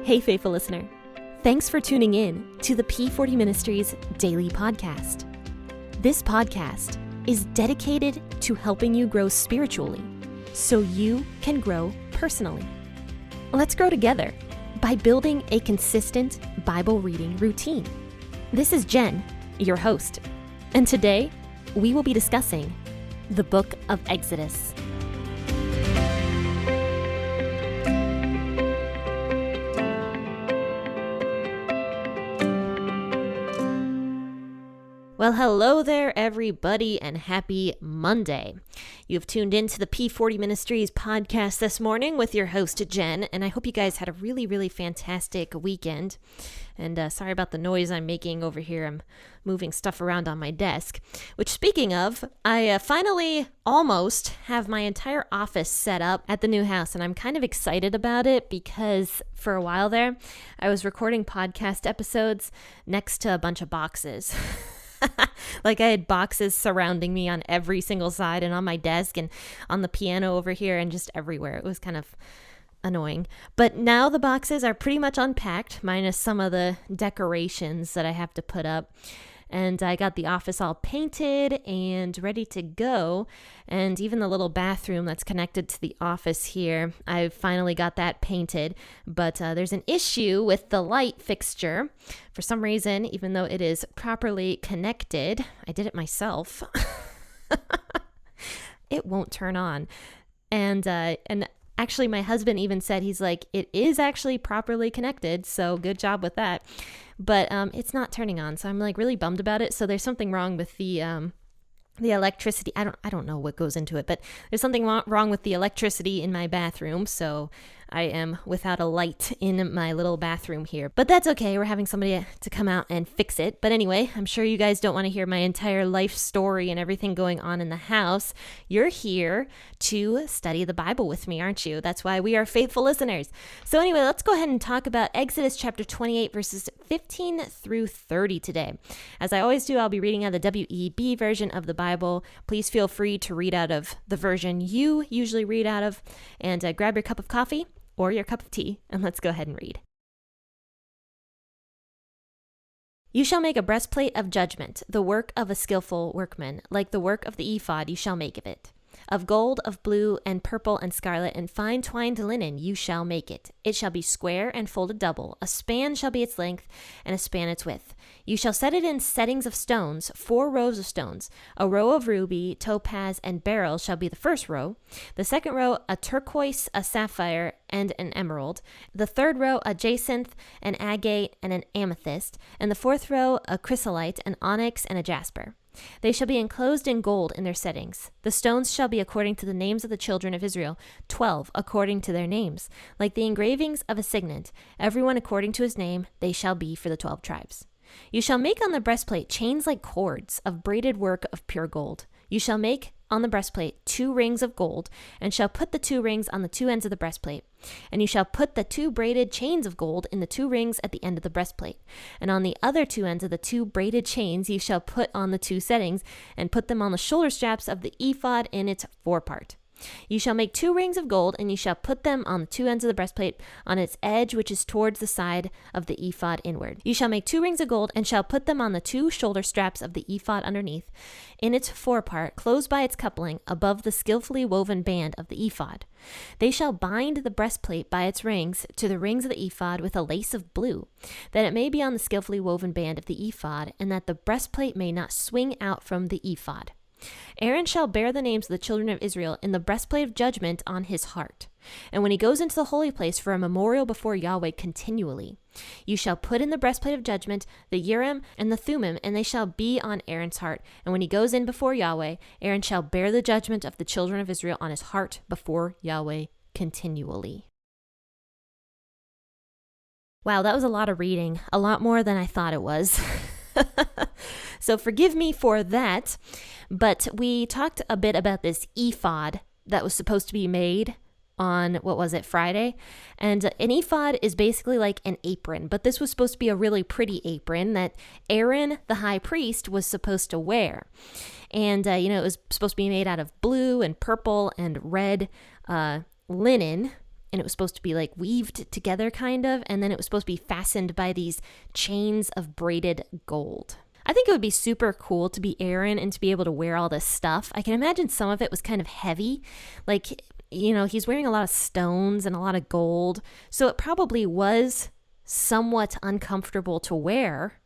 Hey, faithful listener. Thanks for tuning in to the P40 Ministries daily podcast. This podcast is dedicated to helping you grow spiritually so you can grow personally. Let's grow together by building a consistent Bible reading routine. This is Jenn, your host, and today we will be discussing the book of Exodus. Well, hello there, everybody, and happy Monday. You've tuned into the P40 Ministries podcast this morning with your host, Jenn, and I hope you guys had a really fantastic weekend. And sorry about the noise I'm making over here. I'm moving stuff around on my desk. Which, speaking of, I finally almost have my entire office set up at the new house, and I'm kind of excited about it because for a while there, I was recording podcast episodes next to a bunch of boxes. Like I had boxes surrounding me on every single side and on my desk and on the piano over here and just everywhere. It was kind of annoying. But now the boxes are pretty much unpacked, minus some of the decorations that I have to put up. And I got the office all painted and ready to go. And even the little bathroom that's connected to the office here, I finally got that painted. But there's an issue with the light fixture. For some reason, even though it is properly connected, I did it myself, it won't turn on. And actually, my husband even said, he's like, it is actually properly connected, so good job with that. But it's not turning on, so I'm like really bummed about it. So there's something wrong with the electricity. I don't know what goes into it, but there's something wrong with the electricity in my bathroom. So I am without a light in my little bathroom here. But that's okay. We're having somebody to come out and fix it. But anyway, I'm sure you guys don't want to hear my entire life story and everything going on in the house. You're here to study the Bible with me, aren't you? That's why we are faithful listeners. So anyway, let's go ahead and talk about Exodus chapter 28, verses 15 through 30 today. As I always do, I'll be reading out of the WEB version of the Bible. Please feel free to read out of the version you usually read out of, and grab your cup of coffee or your cup of tea, and let's go ahead and read. You shall make a breastplate of judgment, the work of a skillful workman, like the work of the ephod you shall make of it. Of gold, of blue, and purple, and scarlet, and fine twined linen you shall make it. It shall be square and folded double. A span shall be its length, and a span its width. You shall set it in settings of stones, 4 rows of stones. A row of ruby, topaz, and beryl shall be the first row. The second row, a turquoise, a sapphire, and an emerald. The third row, a jacinth, an agate, and an amethyst. And the fourth row, a chrysolite, an onyx, and a jasper. They shall be enclosed in gold in their settings. The stones shall be according to the names of the children of Israel, 12 according to their names. Like the engravings of a signet, everyone according to his name, they shall be for the 12 tribes. You shall make on the breastplate chains like cords of braided work of pure gold. You shall make on the breastplate 2 rings of gold, and shall put the 2 rings on the 2 ends of the breastplate. And you shall put the 2 braided chains of gold in the 2 rings at the end of the breastplate. And on the other 2 ends of the 2 braided chains you shall put on the 2 settings, and put them on the shoulder straps of the ephod in its forepart. You shall make 2 rings of gold, and you shall put them on the 2 ends of the breastplate, on its edge which is towards the side of the ephod inward. You shall make 2 rings of gold, and shall put them on the 2 shoulder straps of the ephod underneath, in its forepart, close by its coupling, above the skillfully woven band of the ephod. They shall bind the breastplate by its rings to the rings of the ephod with a lace of blue, that it may be on the skillfully woven band of the ephod, and that the breastplate may not swing out from the ephod. Aaron shall bear the names of the children of Israel in the breastplate of judgment on his heart. And when he goes into the holy place for a memorial before Yahweh continually, you shall put in the breastplate of judgment the Urim and the Thummim, and they shall be on Aaron's heart. And when he goes in before Yahweh, Aaron shall bear the judgment of the children of Israel on his heart before Yahweh continually. Wow, that was a lot of reading, a lot more than I thought it was. So forgive me for that, but we talked a bit about this ephod that was supposed to be made on, Friday? And an ephod is basically like an apron, but this was supposed to be a really pretty apron that Aaron, the high priest, was supposed to wear. And, it was supposed to be made out of blue and purple and red linen. and it was supposed to be like weaved together kind of, and then it was supposed to be fastened by these chains of braided gold. I think it would be super cool to be Aaron and to be able to wear all this stuff. I can imagine some of it was kind of heavy, like, he's wearing a lot of stones and a lot of gold, so it probably was somewhat uncomfortable to wear,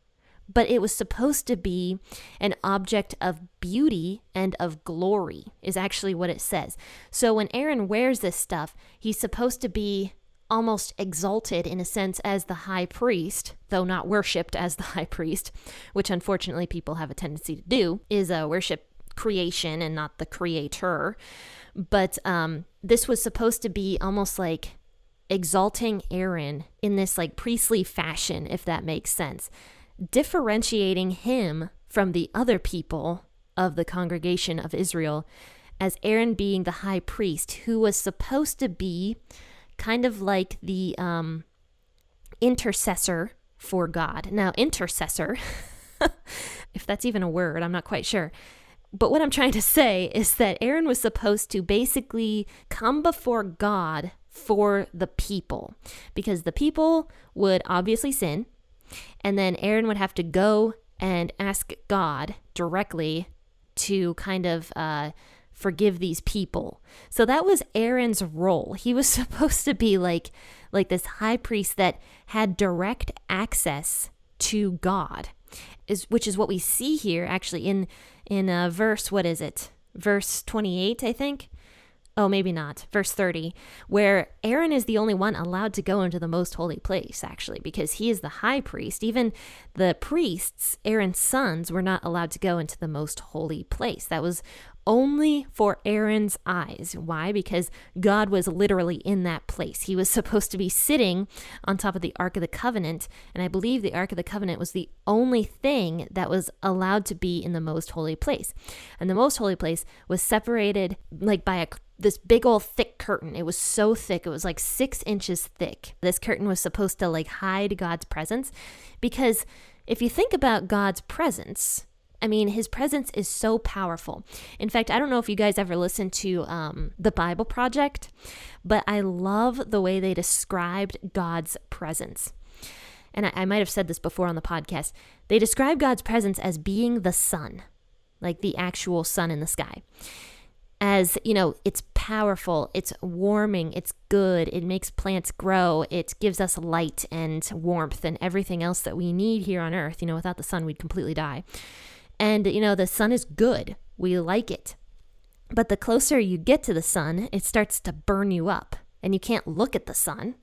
but it was supposed to be an object of beauty and of glory, is actually what it says. So when Aaron wears this stuff, he's supposed to be almost exalted in a sense as the high priest, though not worshipped as the high priest, which unfortunately people have a tendency to do, is worship creation and not the creator. But this was supposed to be almost like exalting Aaron in this like priestly fashion, if that makes sense, differentiating him from the other people of the congregation of Israel, as Aaron being the high priest who was supposed to be kind of like the intercessor for God. Now, intercessor, if that's even a word, I'm not quite sure. But what I'm trying to say is that Aaron was supposed to basically come before God for the people, because the people would obviously sin, and then Aaron would have to go and ask God directly to kind of forgive these people. So that was Aaron's role. He was supposed to be like this high priest that had direct access to God, which is what we see here actually in verse, what is it? Verse 28, I think. Oh, maybe not. Verse 30, where Aaron is the only one allowed to go into the most holy place, actually, because he is the high priest. Even the priests, Aaron's sons, were not allowed to go into the most holy place. That was only for Aaron's eyes. Why? Because God was literally in that place. He was supposed to be sitting on top of the Ark of the Covenant, and I believe the Ark of the Covenant was the only thing that was allowed to be in the most holy place. And the most holy place was separated like by this big old thick curtain. It was so thick. It was like 6 inches thick. This curtain was supposed to like hide God's presence, because if you think about God's presence, I mean, his presence is so powerful. In fact, I don't know if you guys ever listened to the Bible Project, but I love the way they described God's presence. And I might have said this before on the podcast. They describe God's presence as being the sun, like the actual sun in the sky. As, it's powerful, it's warming, it's good, it makes plants grow, it gives us light and warmth and everything else that we need here on earth. Without the sun, we'd completely die. And, the sun is good. We like it. But the closer you get to the sun, it starts to burn you up. And you can't look at the sun,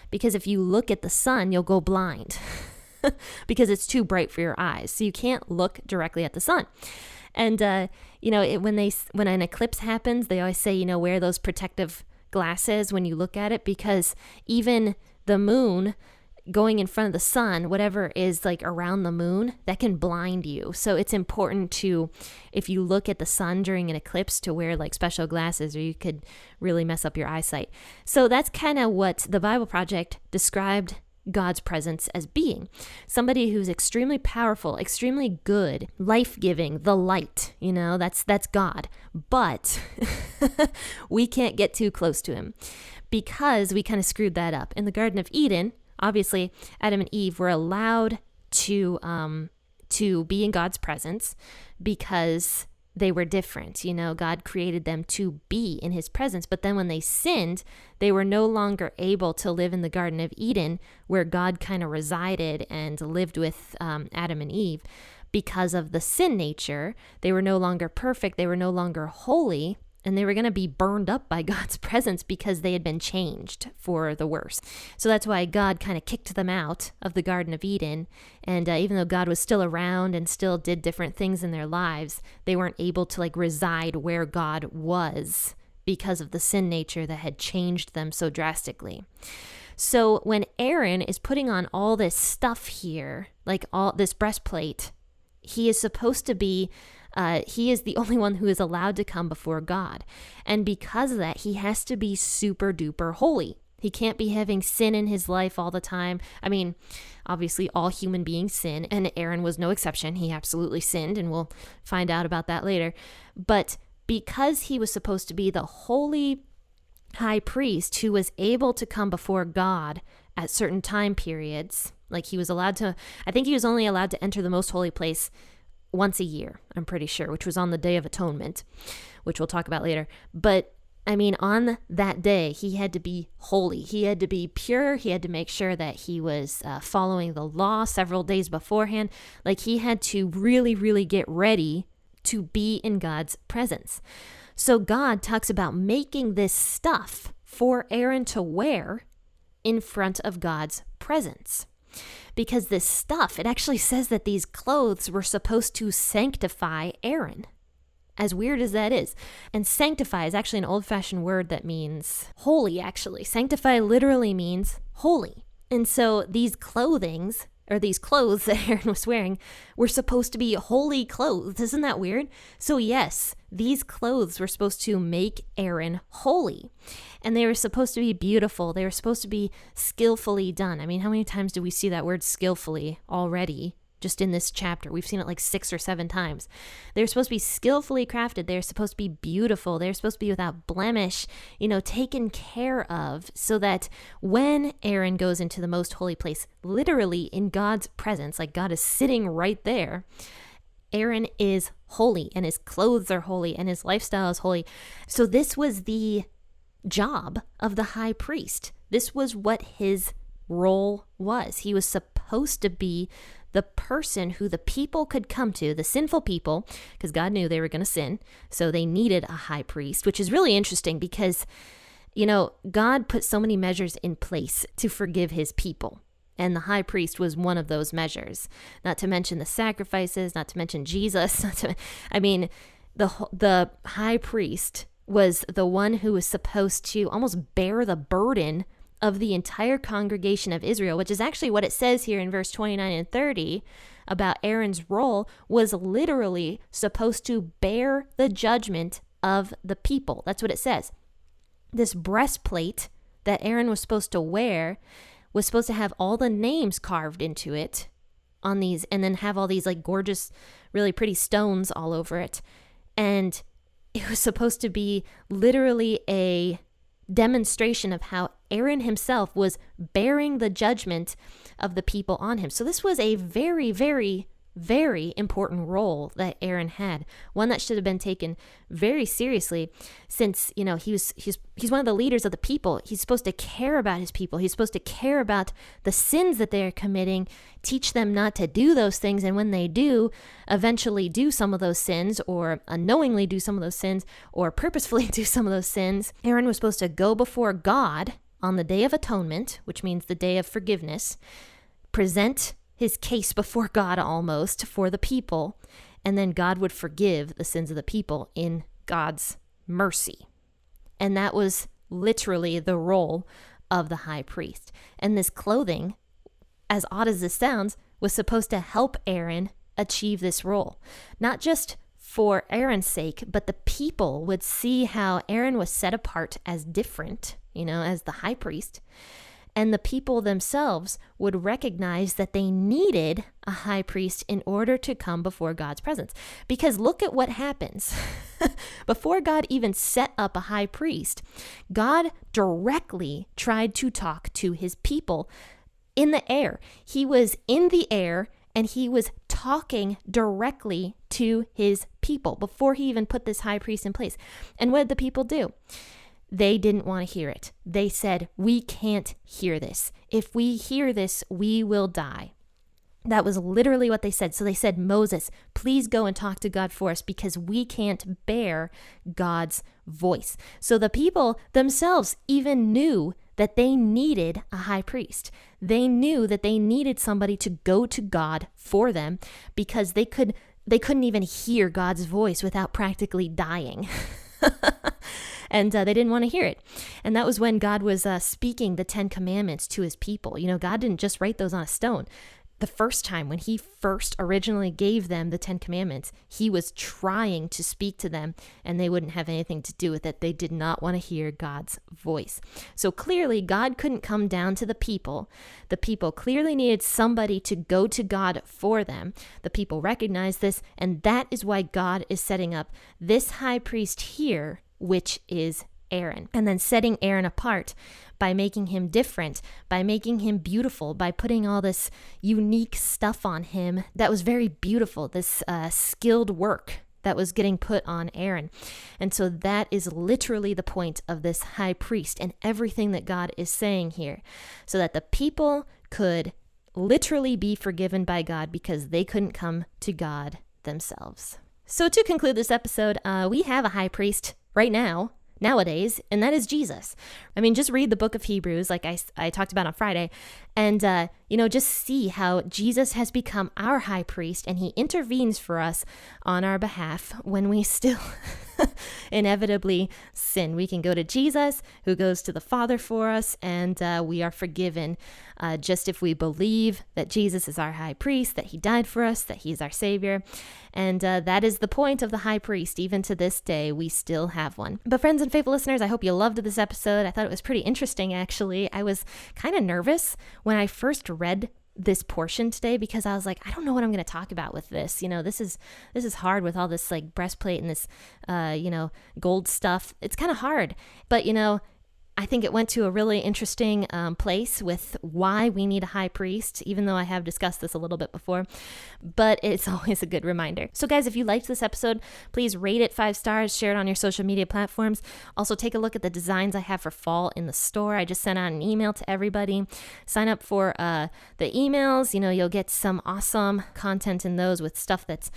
because if you look at the sun, you'll go blind because it's too bright for your eyes. So you can't look directly at the sun. And, when an eclipse happens, they always say, wear those protective glasses when you look at it, because even the moon going in front of the sun, whatever is like around the moon, that can blind you. So it's important to, if you look at the sun during an eclipse, to wear like special glasses, or you could really mess up your eyesight. So that's kind of what the Bible Project described God's presence as being. Somebody who's extremely powerful, extremely good, life-giving, the light, that's God. But we can't get too close to him, because we kind of screwed that up. In the Garden of Eden, obviously, Adam and Eve were allowed to be in God's presence because they were different. God created them to be in his presence. But then when they sinned, they were no longer able to live in the Garden of Eden, where God kind of resided and lived with Adam and Eve. Because of the sin nature, they were no longer perfect. They were no longer holy. And they were going to be burned up by God's presence because they had been changed for the worse. So that's why God kind of kicked them out of the Garden of Eden. And even though God was still around and still did different things in their lives, they weren't able to like reside where God was because of the sin nature that had changed them so drastically. So when Aaron is putting on all this stuff here, like all this breastplate, he is supposed to be he is the only one who is allowed to come before God. And because of that, he has to be super duper holy. He can't be having sin in his life all the time. I mean, obviously all human beings sin, and Aaron was no exception. He absolutely sinned, and we'll find out about that later. But because he was supposed to be the holy high priest who was able to come before God at certain time periods. Like he was allowed to, I think he was only allowed to enter the most holy place once a year, I'm pretty sure, which was on the Day of Atonement, which we'll talk about later. But I mean, on that day, he had to be holy. He had to be pure. He had to make sure that he was following the law several days beforehand. Like he had to really, really get ready to be in God's presence. So God talks about making this stuff for Aaron to wear in front of God's presence. Because this stuff, it actually says that these clothes were supposed to sanctify Aaron. As weird as that is. And sanctify is actually an old-fashioned word that means holy, actually. Sanctify literally means holy. And so these clothes that Aaron was wearing were supposed to be holy clothes. Isn't that weird? So yes, these clothes were supposed to make Aaron holy. And they were supposed to be beautiful. They were supposed to be skillfully done. I mean, how many times do we see that word skillfully already? Just in this chapter, we've seen it like 6 or 7 times. They're supposed to be skillfully crafted. They're supposed to be beautiful. They're supposed to be without blemish, taken care of, so that when Aaron goes into the most holy place, literally in God's presence, like God is sitting right there, Aaron is holy and his clothes are holy and his lifestyle is holy. So this was the job of the high priest. This was what his role was. He was supposed to be the person who the people could come to, the sinful people, because God knew they were going to sin. So they needed a high priest, which is really interesting because, God put so many measures in place to forgive his people. And the high priest was one of those measures, not to mention the sacrifices, not to mention Jesus. The high priest was the one who was supposed to almost bear the burden of the entire congregation of Israel, which is actually what it says here in verse 29 and 30 about Aaron's role, was literally supposed to bear the judgment of the people. That's what it says. This breastplate that Aaron was supposed to wear was supposed to have all the names carved into it on these, and then have all these like gorgeous, really pretty stones all over it. And it was supposed to be literally a demonstration of how Aaron himself was bearing the judgment of the people on him. So this was a very, very, very important role that Aaron had, one that should have been taken very seriously, since he's one of the leaders of the people. He's supposed to care about his people. He's supposed to care about the sins that they're committing, teach them not to do those things, and when they do eventually do some of those sins, or unknowingly do some of those sins, or purposefully do some of those sins, Aaron was supposed to go before God on the Day of Atonement, which means the day of forgiveness, present his case before God almost for the people, and then God would forgive the sins of the people in God's mercy. And that was literally the role of the high priest. And this clothing, as odd as this sounds, was supposed to help Aaron achieve this role. Not just for Aaron's sake, but the people would see how Aaron was set apart as different, as the high priest. And the people themselves would recognize that they needed a high priest in order to come before God's presence. Because look at what happens. Before God even set up a high priest, God directly tried to talk to his people in the air. He was in the air and he was talking directly to his people before he even put this high priest in place. And what did the people do? They didn't want to hear it. They said, "We can't hear this. If we hear this, we will die." That was literally what they said. So they said, "Moses, please go and talk to God for us because we can't bear God's voice." So the people themselves even knew that they needed a high priest. They knew that they needed somebody to go to God for them because they couldn't even hear God's voice without practically dying. And they didn't want to hear it. And that was when God was speaking the 10 Commandments to his people. God didn't just write those on a stone. The first time when he first originally gave them the 10 Commandments, he was trying to speak to them and they wouldn't have anything to do with it. They did not want to hear God's voice. So clearly God couldn't come down to the people. The people clearly needed somebody to go to God for them. The people recognized this, and that is why God is setting up this high priest here, which is Aaron, and then setting Aaron apart by making him different, by making him beautiful, by putting all this unique stuff on him that was very beautiful, this skilled work that was getting put on Aaron. And so that is literally the point of this high priest and everything that God is saying here, so that the people could literally be forgiven by God because they couldn't come to God themselves. So to conclude this episode, we have a high priest right now, nowadays, and that is Jesus. I mean, just read the book of Hebrews, like I talked about on Friday, and, just see how Jesus has become our high priest, and he intervenes for us on our behalf when we still inevitably sin. We can go to Jesus, who goes to the Father for us, and we are forgiven just if we believe that Jesus is our high priest, that he died for us, that he's our Savior. And that is the point of the high priest. Even to this day, we still have one. But friends and faithful listeners, I hope you loved this episode. I thought it was pretty interesting, actually. I was kind of nervous when I first read this portion today because I was like, I don't know what I'm going to talk about with this. This is hard with all this like breastplate and this, gold stuff. It's kind of hard. But, I think it went to a really interesting place with why we need a high priest, even though I have discussed this a little bit before, but it's always a good reminder. So guys, if you liked this episode, please rate it 5 stars, share it on your social media platforms. Also take a look at the designs I have for fall in the store. I just sent out an email to everybody. Sign up for the emails. You'll get some awesome content in those with stuff that's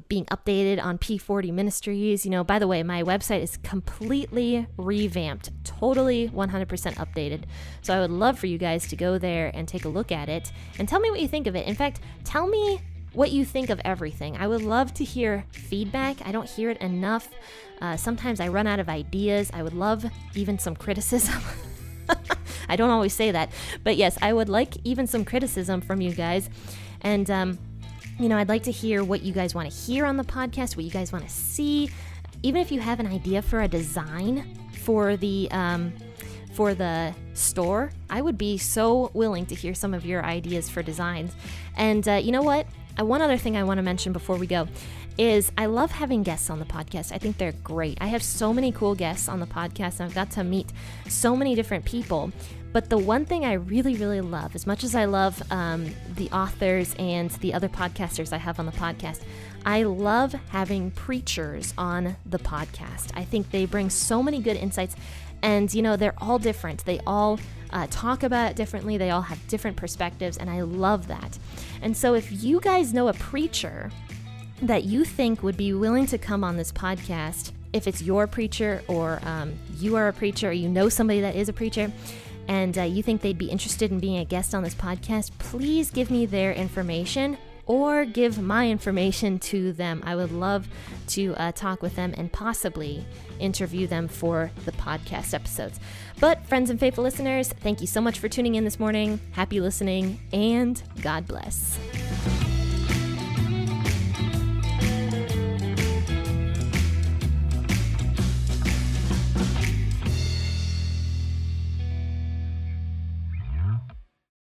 being updated on P40 Ministries. By the way, my website is completely revamped, totally 100% updated. So I would love for you guys to go there and take a look at it and tell me what you think of it. In fact, tell me what you think of everything. I would love to hear feedback. I don't hear it enough. Sometimes I run out of ideas. I would love even some criticism. I don't always say that, but yes, I would like even some criticism from you guys. And, I'd like to hear what you guys want to hear on the podcast, what you guys want to see. Even if you have an idea for a design for the store, I would be so willing to hear some of your ideas for designs. And you know what? One other thing I want to mention before we go is I love having guests on the podcast. I think they're great. I have so many cool guests on the podcast, and I've got to meet so many different people. But the one thing I really, really love, as much as I love the authors and the other podcasters I have on the podcast, I love having preachers on the podcast. I think they bring so many good insights, and they're all different. They all talk about it differently. They all have different perspectives, and I love that. And so if you guys know a preacher that you think would be willing to come on this podcast, if it's your preacher or you are a preacher or you know somebody that is a preacher, and you think they'd be interested in being a guest on this podcast, please give me their information or give my information to them. I would love to talk with them and possibly interview them for the podcast episodes. But friends and faithful listeners, thank you so much for tuning in this morning. Happy listening, and God bless.